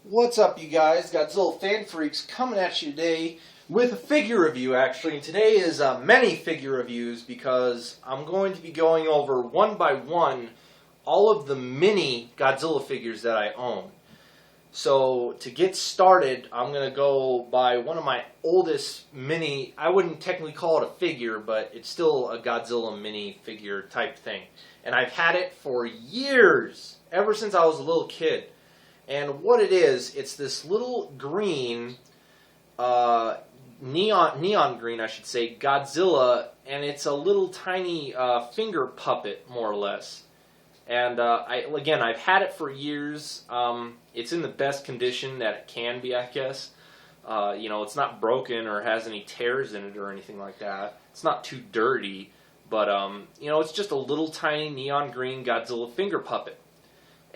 What's up, you guys? Godzilla Fan Freaks coming at you today with a figure review, actually. And today is many figure reviews because I'm going to be going over one by one all of the mini Godzilla figures that I own. So to get started, I'm going to go by one of my oldest mini, I wouldn't technically call it a figure, but it's still a Godzilla mini figure type thing. And I've had it for years, ever since I was a little kid. And what it is, it's this little green, neon green, I should say, Godzilla, and it's a little tiny finger puppet, more or less. And again, I've had it for years. It's in the best condition that it can be, I guess. It's not broken or has any tears in it or anything like that. It's not too dirty, but it's just a little tiny neon green Godzilla finger puppet.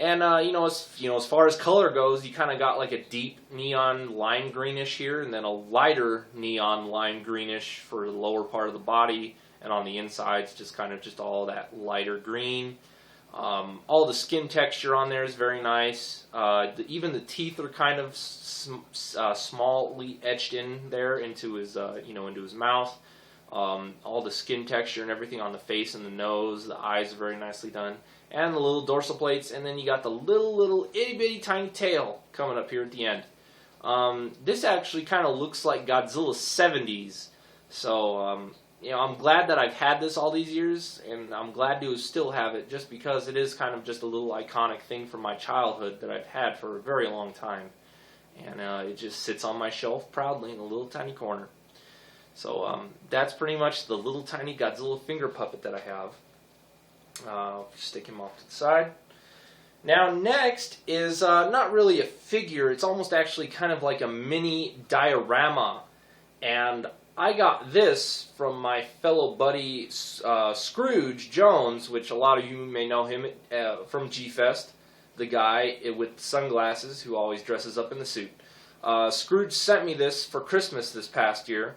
And as far as color goes, you kind of got like a deep neon lime greenish here, and then a lighter neon lime greenish for the lower part of the body, and on the insides, just all that lighter green. All the skin texture on there is very nice. Even the teeth are kind of smallly etched in there into his into his mouth. All the skin texture and everything on the face and the nose, the eyes are very nicely done. And the little dorsal plates, and then you got the little itty-bitty tiny tail coming up here at the end. This actually kind of looks like Godzilla 70s. So, I'm glad that I've had this all these years, and I'm glad to still have it, just because it is kind of just a little iconic thing from my childhood that I've had for a very long time. And it just sits on my shelf proudly in a little tiny corner. So, that's pretty much the little tiny Godzilla finger puppet that I have. Stick him off to the side. Now next is not really a figure, it's almost actually kind of like a mini diorama. And I got this from my fellow buddy Scrooge Jones, which a lot of you may know him from G-Fest, the guy with sunglasses who always dresses up in the suit. Scrooge sent me this for Christmas this past year.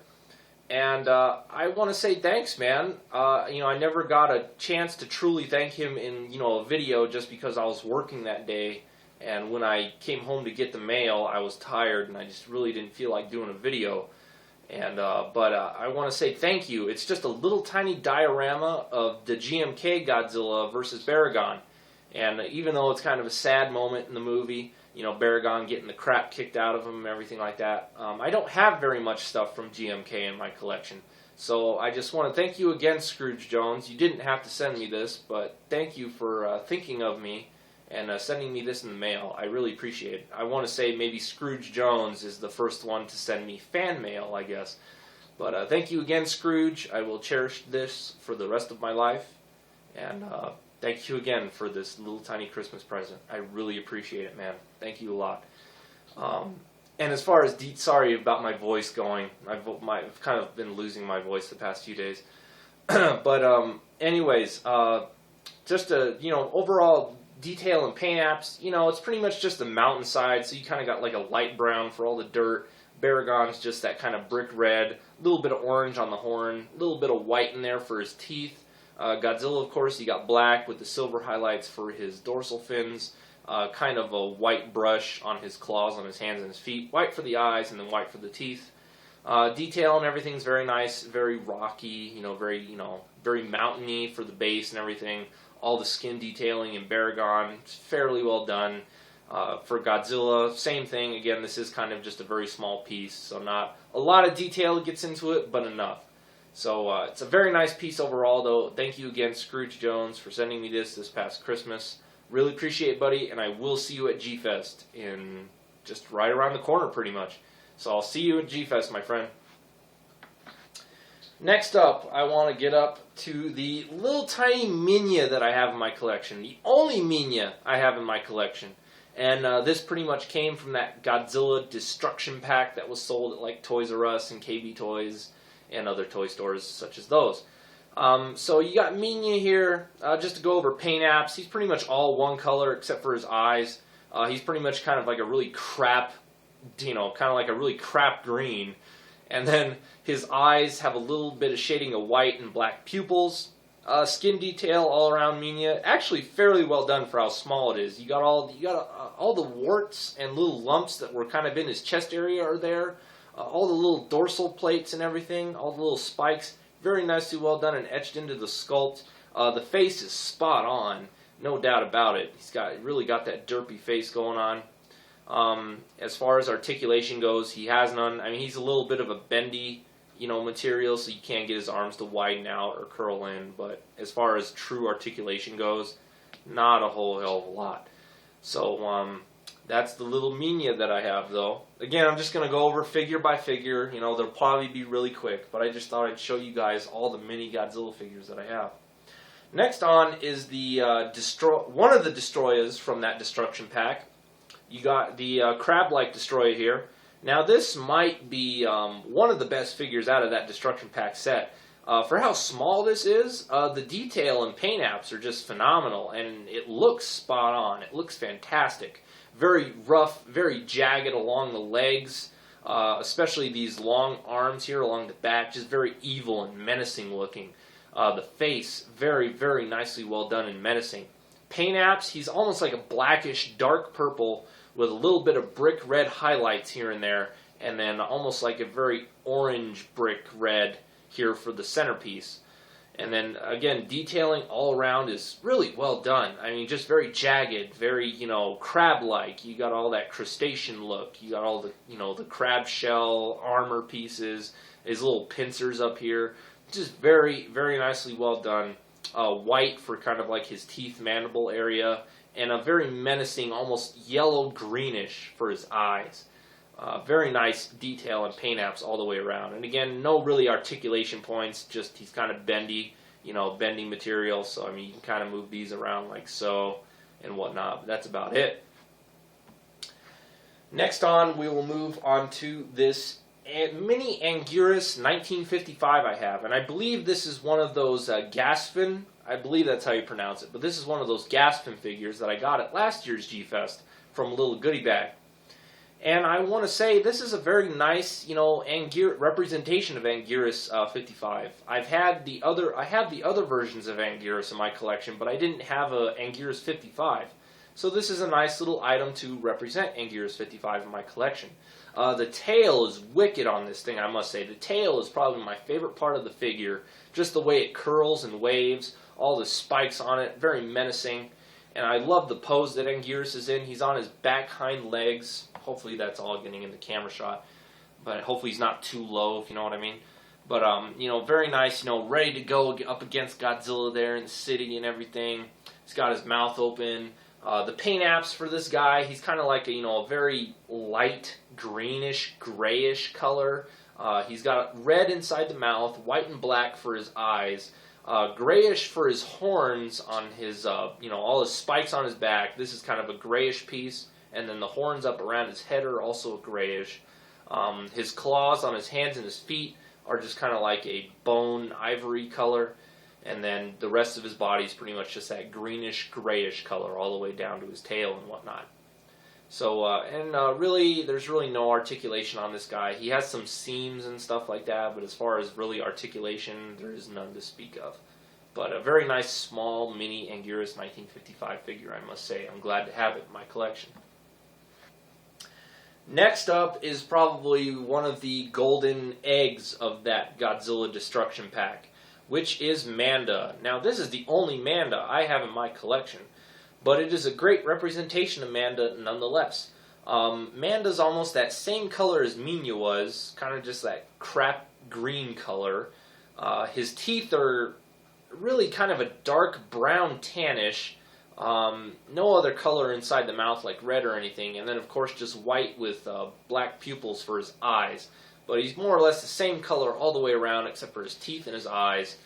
And I want to say thanks, man. I never got a chance to truly thank him in, a video just because I was working that day. And when I came home to get the mail, I was tired and I just really didn't feel like doing a video. And but I want to say thank you. It's just a little tiny diorama of the GMK Godzilla versus Barragan. And even though it's kind of a sad moment in the movie, Barragan getting the crap kicked out of him and everything like that. I don't have very much stuff from GMK in my collection. So I just want to thank you again, Scrooge Jones. You didn't have to send me this, but thank you for thinking of me and sending me this in the mail. I really appreciate it. I want to say maybe Scrooge Jones is the first one to send me fan mail, I guess. But thank you again, Scrooge. I will cherish this for the rest of my life. And thank you again for this little tiny Christmas present. I really appreciate it, man. Thank you a lot. And as far as sorry about my voice going. I've kind of been losing my voice the past few days. But anyways, just overall detail and paint apps. It's pretty much just a mountainside, so you kind of got like a light brown for all the dirt. Barragan's just that kind of brick red. A little bit of orange on the horn. A little bit of white in there for his teeth. Godzilla, of course, you got black with the silver highlights for his dorsal fins. Kind of a white brush on his claws, on his hands and his feet. White for the eyes and then white for the teeth. Detail and everything's very nice, very rocky, very mountainy for the base and everything. All the skin detailing in Barragan, fairly well done. For Godzilla, same thing. Again, this is kind of just a very small piece, so not a lot of detail gets into it, but enough. So it's a very nice piece overall, though. Thank you again, Scrooge Jones, for sending me this past Christmas. Really appreciate it, buddy, and I will see you at G-Fest in just right around the corner, pretty much. So I'll see you at G-Fest, my friend. Next up, I want to get up to the little tiny Mina that I have in my collection. The only Mina I have in my collection. And this pretty much came from that Godzilla Destruction Pack that was sold at like Toys R Us and KB Toys and other toy stores such as those. So you got Mina here, just to go over paint apps. He's pretty much all one color except for his eyes. He's pretty much kind of like a really crap, kind of like a really crap green. And then his eyes have a little bit of shading of white and black pupils. Skin detail all around Mina. Actually, fairly well done for how small it is. You got all the warts and little lumps that were kind of in his chest area are there. All the little dorsal plates and everything. All the little spikes. Very nicely well done and etched into the sculpt. The face is spot on, no doubt about it. He's really got that derpy face going on. As far as articulation goes, he has none. I mean, he's a little bit of a bendy, material, so you can't get his arms to widen out or curl in. But as far as true articulation goes, not a whole hell of a lot. So that's the little Mina that I have, though. Again, I'm just going to go over figure by figure. They'll probably be really quick, but I just thought I'd show you guys all the mini Godzilla figures that I have. Next on is the one of the destroyers from that destruction pack. You got the crab-like destroyer here. Now this might be one of the best figures out of that destruction pack set. For how small this is, the detail and paint apps are just phenomenal, and it looks spot on. It looks fantastic. Very rough, very jagged along the legs, especially these long arms here along the back, just very evil and menacing looking. The face, very, very nicely well done and menacing. Paint apps, he's almost like a blackish dark purple with a little bit of brick red highlights here and there, and then almost like a very orange brick red here for the centerpiece. And then again, detailing all around is really well done. I mean, just very jagged, very, crab-like. You got all that crustacean look. You got all the, the crab shell armor pieces, his little pincers up here. Just very, very nicely well done. White for kind of like his teeth mandible area, and a very menacing, almost yellow-greenish for his eyes. Very nice detail and paint apps all the way around. And again, no really articulation points, just he's kind of bendy, bendy material. So, I mean, you can kind of move these around like so and whatnot. But that's about it. Next on, we will move on to this mini Anchoress 1955 I have. And I believe this is one of those Gaspin. I believe that's how you pronounce it. But this is one of those Gaspin figures that I got at last year's G-Fest from a little goodie bag. And I want to say this is a very nice, representation of Anchoress 55. I have the other versions of Anchoress in my collection, but I didn't have a Anchoress 55. So this is a nice little item to represent Anchoress 55 in my collection. The tail is wicked on this thing, I must say. The tail is probably my favorite part of the figure. Just the way it curls and waves, all the spikes on it, very menacing. And I love the pose that Anchoress is in. He's on his back hind legs. Hopefully that's all getting in the camera shot. But hopefully he's not too low, if you know what I mean. But, very nice, ready to go up against Godzilla there in the city and everything. He's got his mouth open. The paint apps for this guy, he's kind of like a very light greenish, grayish color. He's got red inside the mouth, white and black for his eyes. Grayish for his horns on his, all his spikes on his back. This is kind of a grayish piece. And then the horns up around his head are also grayish. His claws on his hands and his feet are just kind of like a bone ivory color. And then the rest of his body is pretty much just that greenish, grayish color all the way down to his tail and whatnot. So, really, there's really no articulation on this guy. He has some seams and stuff like that, but as far as really articulation, there is none to speak of. But a very nice, small, mini Anchoress 1955 figure, I must say. I'm glad to have it in my collection. Next up is probably one of the golden eggs of that Godzilla Destruction Pack, which is Manda. Now, this is the only Manda I have in my collection, but it is a great representation of Manda nonetheless. Manda's almost that same color as Mina was, kind of just that crap green color. His teeth are really kind of a dark brown tannish. No other color inside the mouth like red or anything, and then of course just white with black pupils for his eyes. But he's more or less the same color all the way around except for his teeth and his eyes.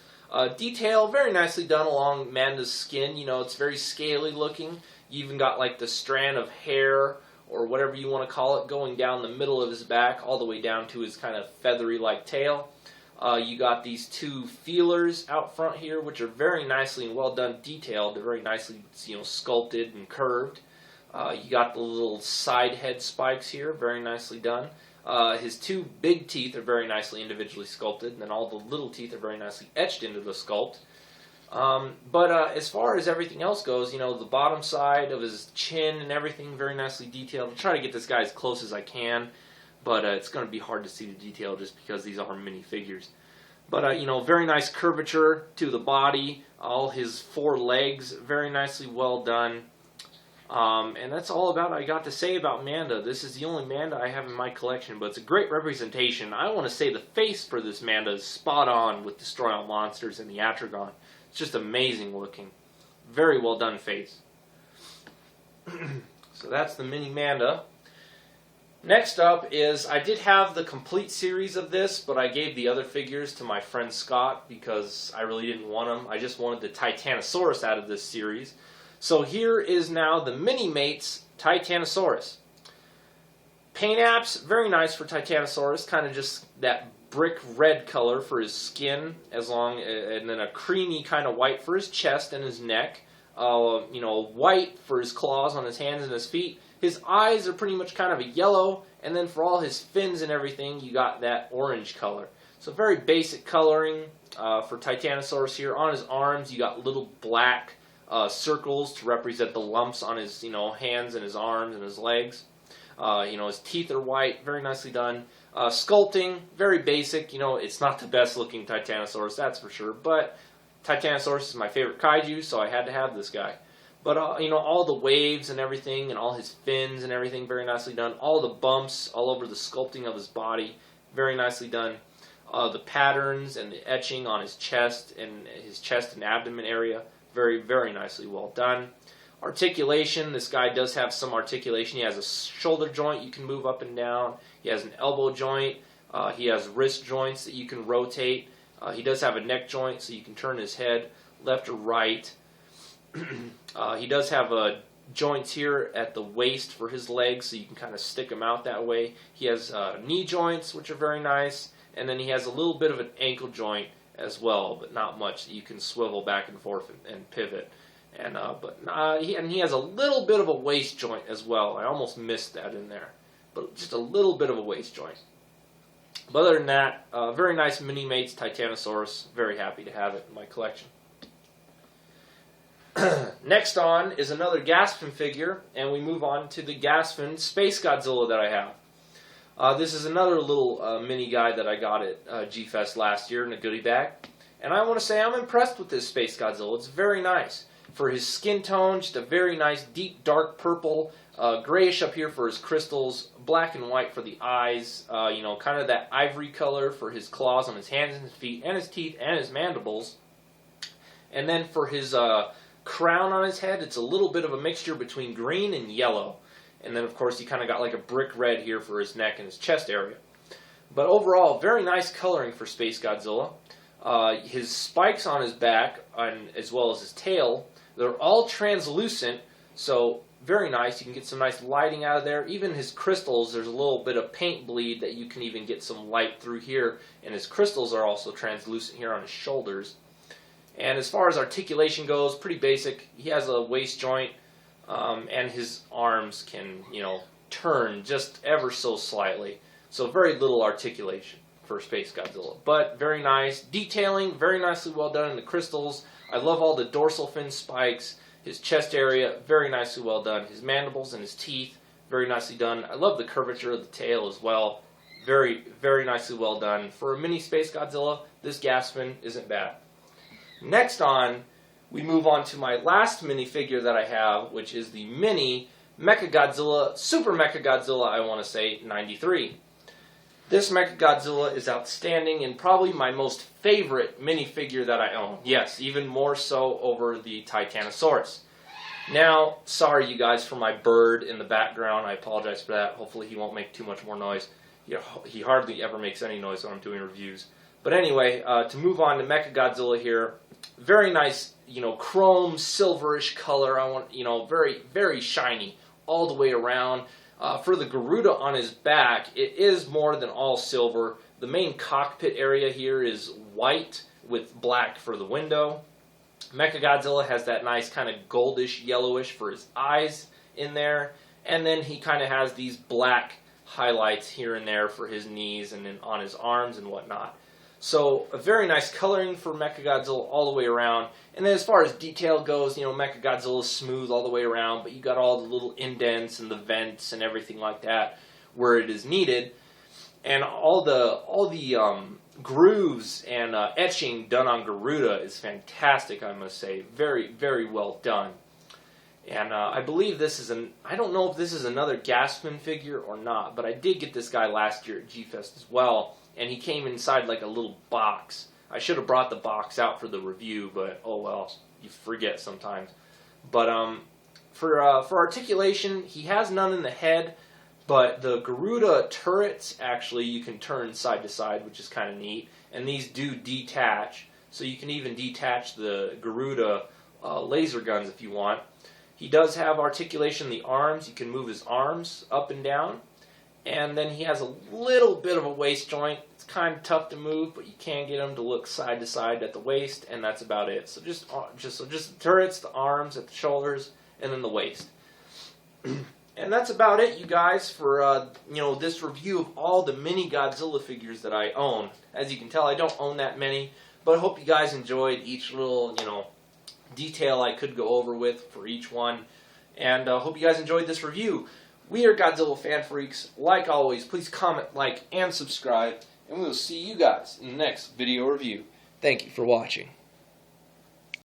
Detail very nicely done along Manda's skin. It's very scaly looking. You even got like the strand of hair or whatever you want to call it going down the middle of his back all the way down to his kind of feathery like tail. You got these two feelers out front here, which are very nicely and well done detailed. They're very nicely, sculpted and curved. You got the little side head spikes here, very nicely done. His two big teeth are very nicely individually sculpted, and then all the little teeth are very nicely etched into the sculpt. But as far as everything else goes, you know, the bottom side of his chin and everything, very nicely detailed. I'll try to get this guy as close as I can, but it's going to be hard to see the detail just because these are mini figures. But, you know, very nice curvature to the body, all his 4 legs, very nicely well done. And that's all about I got to say about Manda. This is the only Manda I have in my collection, but it's a great representation. I want to say the face for this Manda is spot on with Destroy All Monsters and the Atragon. It's just amazing looking. Very well done face. So that's the mini Manda. Next up is, I did have the complete series of this, but I gave the other figures to my friend Scott because I really didn't want them. I just wanted the Titanosaurus out of this series. So here is now the Mini-Mates Titanosaurus. Paint apps, very nice for Titanosaurus, kind of just that brick red color for his skin, and then a creamy kind of white for his chest and his neck. You know, white for his claws on his hands and his feet. His eyes are pretty much kind of a yellow, and then for all his fins and everything, you got that orange color. So very basic coloring for Titanosaurus here. On his arms, you got little black circles to represent the lumps on his, you know, hands and his arms and his legs. You know, his teeth are white, very nicely done. Sculpting, very basic. You know, it's not the best looking Titanosaurus, that's for sure, but Titanosaurus is my favorite kaiju, so I had to have this guy. But, you know, all the waves and everything, and all his fins and everything, very nicely done. All the bumps all over the sculpting of his body, very nicely done. The patterns and the etching on his chest and abdomen area, very, very nicely well done. Articulation, this guy does have some articulation. He has a shoulder joint you can move up and down. He has an elbow joint. He has wrist joints that you can rotate. He does have a neck joint, so you can turn his head left or right. He does have joints here at the waist for his legs, so you can kind of stick them out that way. He has knee joints, which are very nice, and then he has a little bit of an ankle joint as well, but not much. You can swivel back and forth and pivot. And he has a little bit of a waist joint as well. I almost missed that in there, but just a little bit of a waist joint. But other than that, very nice Mini-Mates Titanosaurus. Very happy to have it in my collection. Next on is another Gaspin figure, and we move on to the Gaspin Space Godzilla that I have. This is another little mini guy that I got at G-Fest last year in a goodie bag. And I want to say I'm impressed with this Space Godzilla. It's very nice. For his skin tone, just a very nice deep dark purple, grayish up here for his crystals, black and white for the eyes, you know, kind of that ivory color for his claws on his hands and his feet and his teeth and his mandibles. And then for his crown on his head, it's a little bit of a mixture between green and yellow. And then, of course, he kind of got like a brick red here for his neck and his chest area. But overall, very nice coloring for Space Godzilla. His spikes on his back, as well as his tail, they're all translucent, so very nice. You can get some nice lighting out of there. Even his crystals, there's a little bit of paint bleed that you can even get some light through here. And his crystals are also translucent here on his shoulders. And as far as articulation goes, pretty basic. He has a waist joint, and his arms can, you know, turn just ever so slightly. So very little articulation for Space Godzilla. But very nice. Detailing, very nicely well done in the crystals. I love all the dorsal fin spikes. His chest area, very nicely well done. His mandibles and his teeth, very nicely done. I love the curvature of the tail as well. Very, very nicely well done. For a mini Space Godzilla, this Gaspin isn't bad. Next on, we move on to my last minifigure that I have, which is the mini Mechagodzilla, Super Mechagodzilla, I want to say, 93. This Mechagodzilla is outstanding and probably my most favorite minifigure that I own. Yes, even more so over the Titanosaurus. Now, sorry you guys for my bird in the background. I apologize for that. Hopefully he won't make too much more noise. He hardly ever makes any noise when I'm doing reviews. But anyway, to move on to Mechagodzilla here, very nice, you know, chrome, silverish color. I want, you know, very, very shiny all the way around. For the Garuda on his back, it is more than all silver. The main cockpit area here is white with black for the window. Mechagodzilla has that nice kind of goldish, yellowish for his eyes in there. And then he kind of has these black highlights here and there for his knees and then on his arms and whatnot. So a very nice coloring for Mechagodzilla all the way around. And then as far as detail goes, Mechagodzilla is smooth all the way around, but you got all the little indents and the vents and everything like that where it is needed. And all the grooves and etching done on Garuda is fantastic, I must say. Very, very well done. And I believe this is I don't know if this is another Gaspman figure or not, but I did get this guy last year at G-Fest as well, and he came inside like a little box. I should have brought the box out for the review, but oh well, you forget sometimes. But for articulation, he has none in the head, but the Garuda turrets, actually, you can turn side to side, which is kind of neat, and these do detach, so you can even detach the Garuda laser guns if you want. He does have articulation in the arms. You can move his arms up and down. And then he has a little bit of a waist joint. It's kind of tough to move, but you can get him to look side to side at the waist, and that's about it. So just the turrets, the arms, at the shoulders, and then the waist. And that's about it, you guys, for this review of all the mini Godzilla figures that I own. As you can tell, I don't own that many, but I hope you guys enjoyed each little detail I could go over with for each one, and hope you guys enjoyed this review. We are Godzilla Fan Freaks. Like always, please comment, like, and subscribe, and we will see you guys in the next video review. Thank you for watching.